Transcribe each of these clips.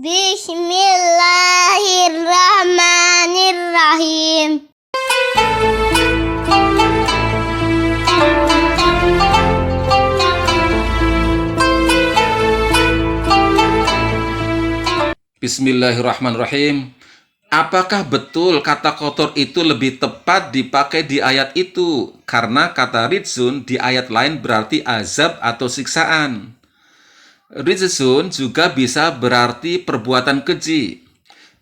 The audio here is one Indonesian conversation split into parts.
Bismillahirrahmanirrahim. Bismillahirrahmanirrahim. Apakah betul kata kotor itu lebih tepat dipakai di ayat itu? Karena kata rijzun di ayat lain berarti azab atau siksaan. Rijzun juga bisa berarti perbuatan keji.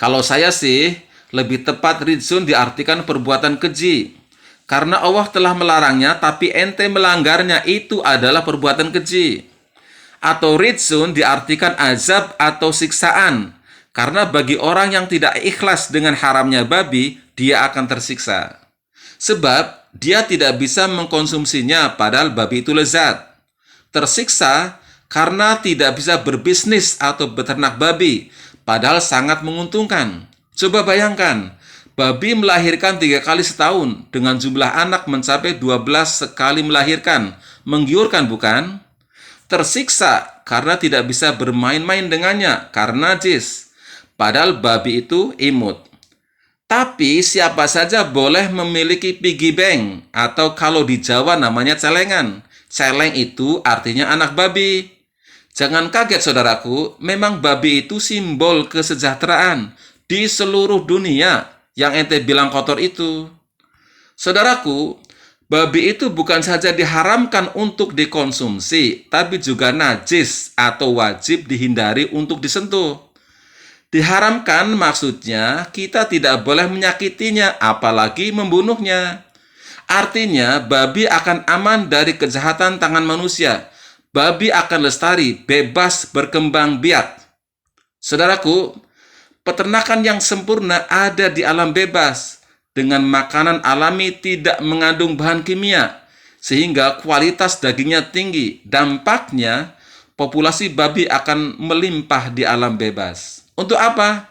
Kalau saya sih, lebih tepat rijzun diartikan perbuatan keji. Karena Allah telah melarangnya, tapi ente melanggarnya, itu adalah perbuatan keji. Atau rijzun diartikan azab atau siksaan. Karena bagi orang yang tidak ikhlas dengan haramnya babi, dia akan tersiksa. Sebab dia tidak bisa mengkonsumsinya padahal babi itu lezat. Tersiksa karena tidak bisa berbisnis atau beternak babi, padahal sangat menguntungkan. Coba bayangkan, babi melahirkan 3 kali setahun dengan jumlah anak mencapai 12 sekali melahirkan. Menggiurkan bukan? Tersiksa karena tidak bisa bermain-main dengannya karena najis. Padahal babi itu imut. Tapi siapa saja boleh memiliki piggy bank atau kalau di Jawa namanya celengan. Celeng itu artinya anak babi. Jangan kaget saudaraku, memang babi itu simbol kesejahteraan di seluruh dunia yang ente bilang kotor itu. Saudaraku, babi itu bukan saja diharamkan untuk dikonsumsi, tapi juga najis atau wajib dihindari untuk disentuh. Diharamkan maksudnya kita tidak boleh menyakitinya, apalagi membunuhnya. Artinya babi akan aman dari kejahatan tangan manusia. Babi akan lestari, bebas berkembang biak. Saudaraku, peternakan yang sempurna ada di alam bebas. Dengan makanan alami tidak mengandung bahan kimia, sehingga kualitas dagingnya tinggi. Dampaknya, populasi babi akan melimpah di alam bebas. Untuk apa?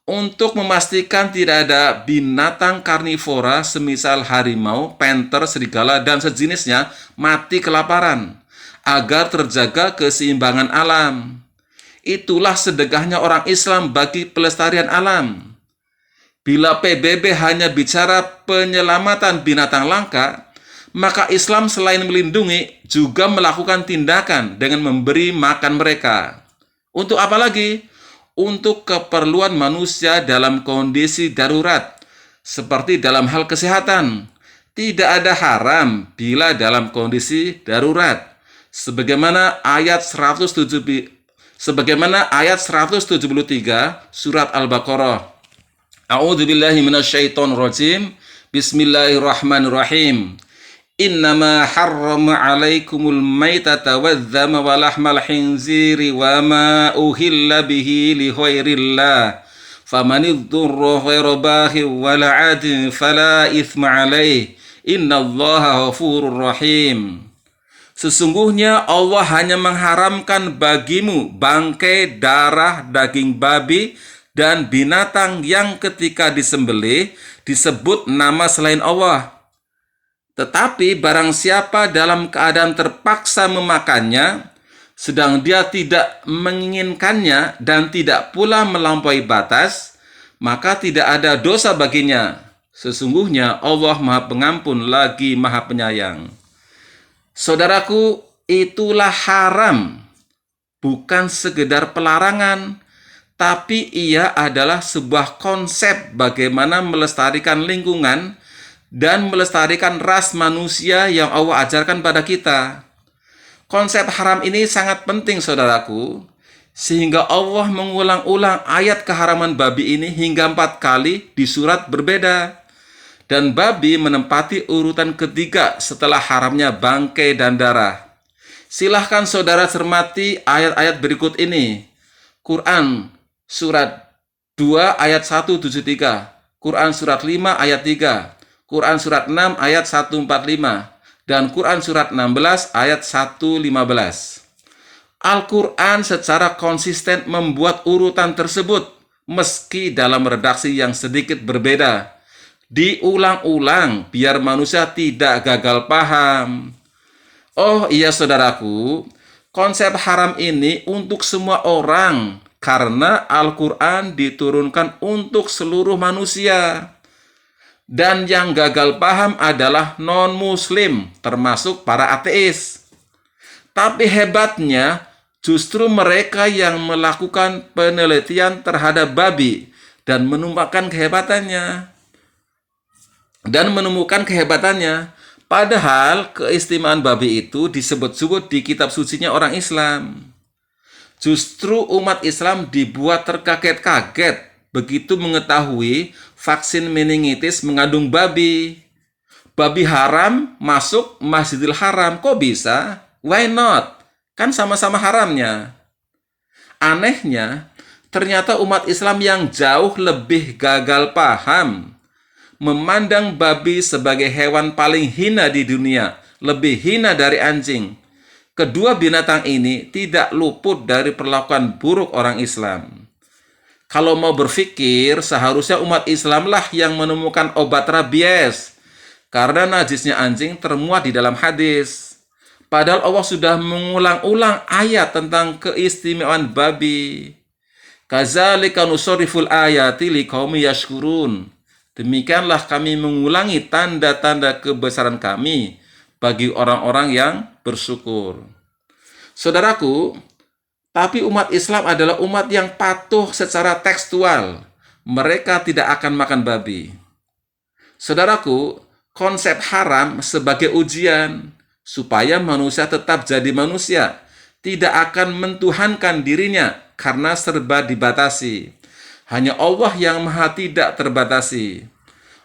Untuk memastikan tidak ada binatang karnivora semisal harimau, panter, serigala, dan sejenisnya mati kelaparan, agar terjaga keseimbangan alam. Itulah sedekahnya orang Islam bagi pelestarian alam. Bila PBB hanya bicara penyelamatan binatang langka, maka Islam selain melindungi juga melakukan tindakan dengan memberi makan mereka. Untuk apa lagi? Untuk keperluan manusia dalam kondisi darurat, seperti dalam hal kesehatan. Tidak ada haram bila dalam kondisi darurat. Sebagaimana ayat 173 surat Al-Baqarah. A'udzubillahi minasyaitonirrajim. Bismillahirrahmanirrahim. Innama harrama alaikumul maitata waddama wa lahmal khinziri wa ma uhilla bihi li ghairillah. Famanidurra ghaira baghin wala 'adin fala itsma alaih. Innallaha ghafurur rahim. Sesungguhnya Allah hanya mengharamkan bagimu bangkai, darah, daging babi, dan binatang yang ketika disembelih disebut nama selain Allah. Tetapi barang siapa dalam keadaan terpaksa memakannya, sedang dia tidak menginginkannya dan tidak pula melampaui batas, maka tidak ada dosa baginya. Sesungguhnya Allah Maha Pengampun lagi Maha Penyayang. Saudaraku, itulah haram, bukan sekedar pelarangan, tapi ia adalah sebuah konsep bagaimana melestarikan lingkungan dan melestarikan ras manusia yang Allah ajarkan pada kita. Konsep haram ini sangat penting saudaraku, sehingga Allah mengulang-ulang ayat keharaman babi ini hingga 4 kali di surat berbeda. Dan babi menempati urutan ketiga setelah haramnya bangkai dan darah. Silahkan saudara cermati ayat-ayat berikut ini. Quran surat 2 ayat 173, Quran surat 5 ayat 3, Quran surat 6 ayat 145, dan Quran surat 16 ayat 115. Al-Quran secara konsisten membuat urutan tersebut, meski dalam redaksi yang sedikit berbeda. Diulang-ulang biar manusia tidak gagal paham. Oh iya saudaraku, konsep haram ini untuk semua orang, karena Al-Quran diturunkan untuk seluruh manusia. Dan yang gagal paham adalah non-muslim, termasuk para ateis. Tapi hebatnya, justru mereka yang melakukan penelitian terhadap babi dan menemukan kehebatannya. Padahal keistimewaan babi itu disebut-sebut di kitab sucinya orang Islam. Justru umat Islam dibuat terkaget-kaget begitu mengetahui vaksin meningitis mengandung babi. Babi haram masuk Masjidil Haram. Kok bisa? Why not? Kan sama-sama haramnya. Anehnya, ternyata umat Islam yang jauh lebih gagal paham memandang babi sebagai hewan paling hina di dunia, lebih hina dari anjing. Kedua binatang ini tidak luput dari perlakuan buruk orang Islam. Kalau mau berpikir, seharusnya umat Islamlah yang menemukan obat rabies, karena najisnya anjing termuat di dalam hadis. Padahal Allah sudah mengulang-ulang ayat tentang keistimewaan babi. Kadzalika nusarriful ayati liqaumi yashkurun. Demikianlah kami mengulangi tanda-tanda kebesaran kami bagi orang-orang yang bersyukur. Saudaraku, tapi umat Islam adalah umat yang patuh secara tekstual. Mereka tidak akan makan babi. Saudaraku, konsep haram sebagai ujian supaya manusia tetap jadi manusia, tidak akan mentuhankan dirinya karena serba dibatasi. Hanya Allah yang maha tidak terbatasi.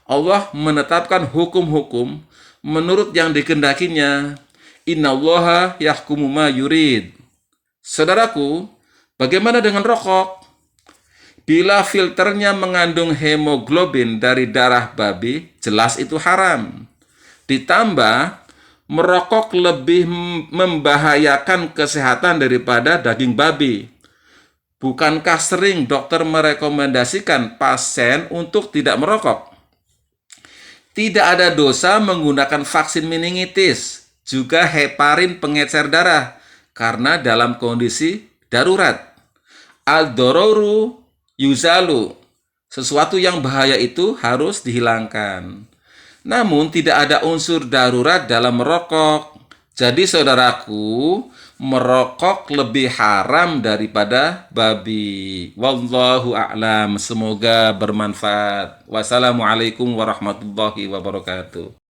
Allah menetapkan hukum-hukum menurut yang dikehendakinya. Innallaha yahkumu ma yurid. Saudaraku, bagaimana dengan rokok? Bila filternya mengandung hemoglobin dari darah babi, jelas itu haram. Ditambah, merokok lebih membahayakan kesehatan daripada daging babi. Bukankah sering dokter merekomendasikan pasien untuk tidak merokok? Tidak ada dosa menggunakan vaksin meningitis, juga heparin pengecer darah, karena dalam kondisi darurat. Al-dororu yuzalu, sesuatu yang bahaya itu harus dihilangkan. Namun tidak ada unsur darurat dalam merokok. Jadi saudaraku, merokok lebih haram daripada babi. Wallahu a'lam. Semoga bermanfaat. Wassalamualaikum warahmatullahi wabarakatuh.